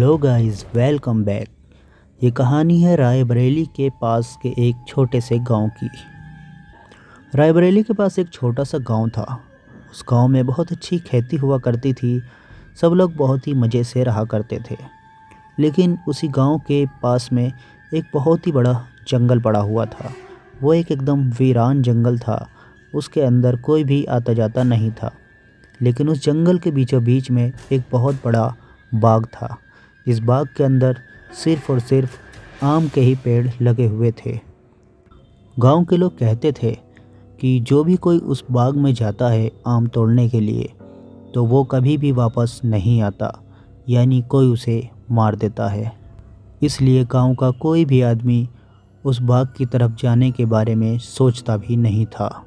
Hello guys, welcome back. ये कहानी है रायबरेली के पास के एक छोटे से गांव की। रायबरेली के पास एक छोटा सा गांव था। उस गांव में बहुत अच्छी खेती हुआ करती थी। सब लोग बहुत ही मज़े से रहा करते थे। लेकिन उसी गांव के पास में एक बहुत ही बड़ा जंगल पड़ा हुआ था। वो एक एकदम वीरान जंगल था। उसके अंदर कोई भी आता जाता नहीं था। लेकिन उस जंगल के बीचों बीच में एक बहुत बड़ा बाग था। इस बाग के अंदर सिर्फ़ और सिर्फ आम के ही पेड़ लगे हुए थे। गांव के लोग कहते थे कि जो भी कोई उस बाग में जाता है आम तोड़ने के लिए, तो वो कभी भी वापस नहीं आता, यानी कोई उसे मार देता है। इसलिए गांव का कोई भी आदमी उस बाग की तरफ जाने के बारे में सोचता भी नहीं था।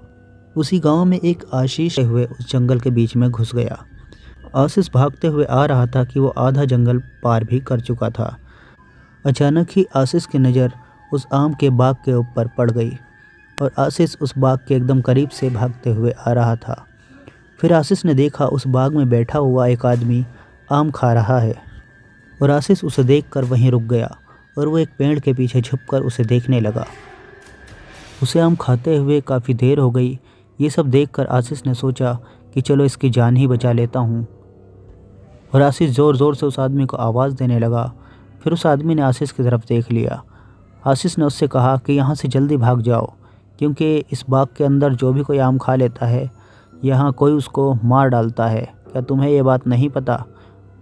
उसी गांव में एक आशीष हुए उस जंगल के बीच में घुस गया। आशीष भागते हुए आ रहा था कि वो आधा जंगल पार भी कर चुका था। अचानक ही आशीष की नज़र उस आम के बाग के ऊपर पड़ गई और आशीष उस बाग के एकदम करीब से भागते हुए आ रहा था। फिर आशीष ने देखा उस बाग में बैठा हुआ एक आदमी आम खा रहा है और आशीष उसे देखकर वहीं रुक गया और वो एक पेड़ के पीछे छुपकर उसे देखने लगा। उसे आम खाते हुए काफ़ी देर हो गई। ये सब देखकर आशीष ने सोचा कि चलो इसकी जान ही बचा लेता हूँ, और आशीष ज़ोर ज़ोर से उस आदमी को आवाज़ देने लगा। फिर उस आदमी ने आशीष की तरफ देख लिया। आशीष ने उससे कहा कि यहाँ से जल्दी भाग जाओ, क्योंकि इस बाग के अंदर जो भी कोई आम खा लेता है, यहाँ कोई उसको मार डालता है। क्या तुम्हें ये बात नहीं पता?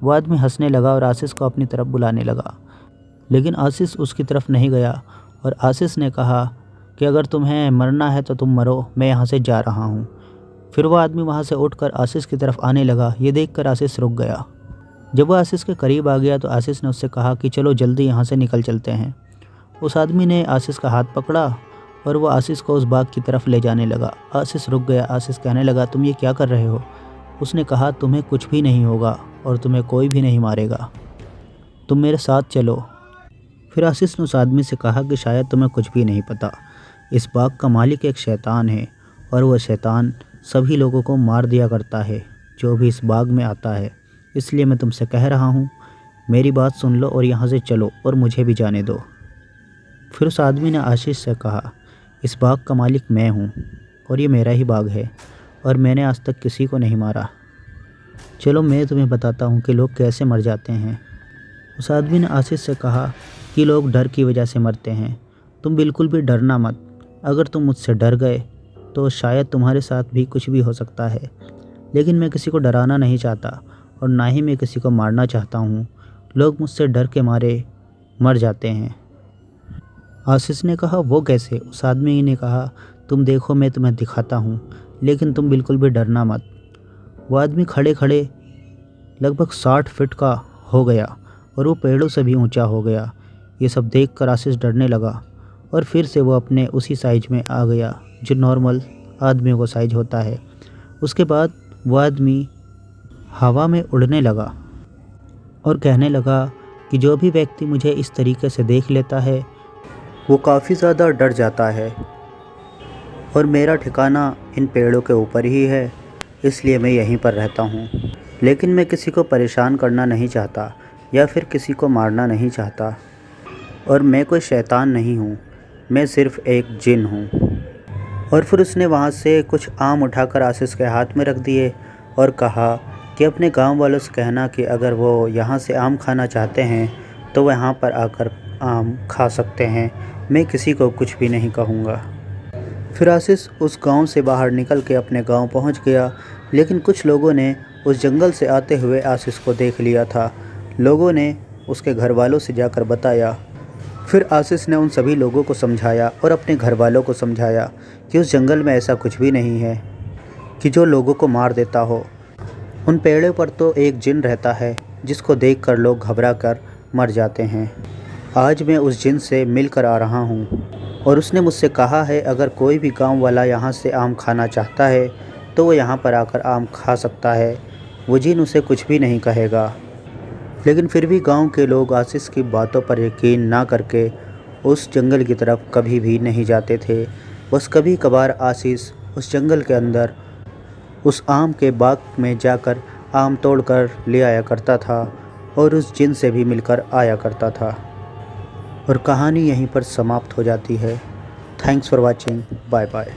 वो आदमी हंसने लगा और आशीष को अपनी तरफ बुलाने लगा। लेकिन आशीष उसकी तरफ नहीं गया और आशीष ने कहा कि अगर तुम्हें मरना है तो तुम मरो, मैं यहाँ से जा रहा हूँ। फिर वो आदमी वहाँ से उठकर आशीष की तरफ आने लगा। ये देखकर आशीष रुक गया। जब वो आशीष के करीब आ गया तो आशीष ने उससे कहा कि चलो जल्दी यहाँ से निकल चलते हैं। उस आदमी ने आशीष का हाथ पकड़ा और वो आशीष को उस बाग की तरफ ले जाने लगा। आशीष रुक गया। आशीष कहने लगा, तुम ये क्या कर रहे हो? उसने कहा, तुम्हें कुछ भी नहीं होगा और तुम्हें कोई भी नहीं मारेगा, तुम मेरे साथ चलो। फिर आशीष ने उस आदमी से कहा कि शायद तुम्हें कुछ भी नहीं पता, इस बाग का मालिक एक शैतान है और वह शैतान सभी लोगों को मार दिया करता है जो भी इस बाग में आता है। इसलिए मैं तुमसे कह रहा हूँ, मेरी बात सुन लो और यहाँ से चलो और मुझे भी जाने दो। फिर उस आदमी ने आशीष से कहा, इस बाग का मालिक मैं हूँ और ये मेरा ही बाग है और मैंने आज तक किसी को नहीं मारा। चलो मैं तुम्हें बताता हूँ कि लोग कैसे मर जाते हैं। उस आदमी ने आशीष से कहा कि लोग डर की वजह से मरते हैं। तुम बिल्कुल भी डरना मत। अगर तुम मुझसे डर गए तो शायद तुम्हारे साथ भी कुछ भी हो सकता है। लेकिन मैं किसी को डराना नहीं चाहता और ना ही मैं किसी को मारना चाहता हूँ। लोग मुझसे डर के मारे मर जाते हैं। आशीष ने कहा, वो कैसे? उस आदमी ने कहा, तुम देखो, मैं तुम्हें दिखाता हूँ, लेकिन तुम बिल्कुल भी डरना मत। वो आदमी खड़े खड़े लगभग 60 फीट का हो गया और वो पेड़ों से भी ऊंचा हो गया। ये सब देखकर आशीष डरने लगा और फिर से वो अपने उसी साइज में आ गया जो नॉर्मल आदमियों का साइज होता है। उसके बाद वो आदमी हवा में उड़ने लगा और कहने लगा कि जो भी व्यक्ति मुझे इस तरीके से देख लेता है वो काफ़ी ज़्यादा डर जाता है और मेरा ठिकाना इन पेड़ों के ऊपर ही है, इसलिए मैं यहीं पर रहता हूँ। लेकिन मैं किसी को परेशान करना नहीं चाहता या फिर किसी को मारना नहीं चाहता, और मैं कोई शैतान नहीं हूँ, मैं सिर्फ़ एक जिन हूँ। और फिर उसने वहाँ से कुछ आम उठाकर आशीष के हाथ में रख दिए और कहा कि अपने गांव वालों से कहना कि अगर वो यहाँ से आम खाना चाहते हैं तो वो यहाँ पर आकर आम खा सकते हैं, मैं किसी को कुछ भी नहीं कहूँगा। फिर आशीष उस गांव से बाहर निकल के अपने गांव पहुँच गया। लेकिन कुछ लोगों ने उस जंगल से आते हुए आशीष को देख लिया था। लोगों ने उसके घर वालों से जाकर बताया। फिर आशीष ने उन सभी लोगों को समझाया और अपने घर वालों को समझाया कि उस जंगल में ऐसा कुछ भी नहीं है कि जो लोगों को मार देता हो। उन पेड़ों पर तो एक जिन रहता है जिसको देखकर लोग घबरा कर मर जाते हैं। आज मैं उस जिन से मिलकर आ रहा हूँ और उसने मुझसे कहा है अगर कोई भी गांव वाला यहाँ से आम खाना चाहता है तो वो यहाँ पर आकर आम खा सकता है। वो जिन उसे कुछ भी नहीं कहेगा। लेकिन फिर भी गांव के लोग आशीष की बातों पर यकीन ना करके उस जंगल की तरफ कभी भी नहीं जाते थे। बस कभी कभार आशीष उस जंगल के अंदर उस आम के बाग में जाकर आम तोड़कर ले आया करता था और उस जिन से भी मिलकर आया करता था। और कहानी यहीं पर समाप्त हो जाती है। Thanks for watching. Bye bye.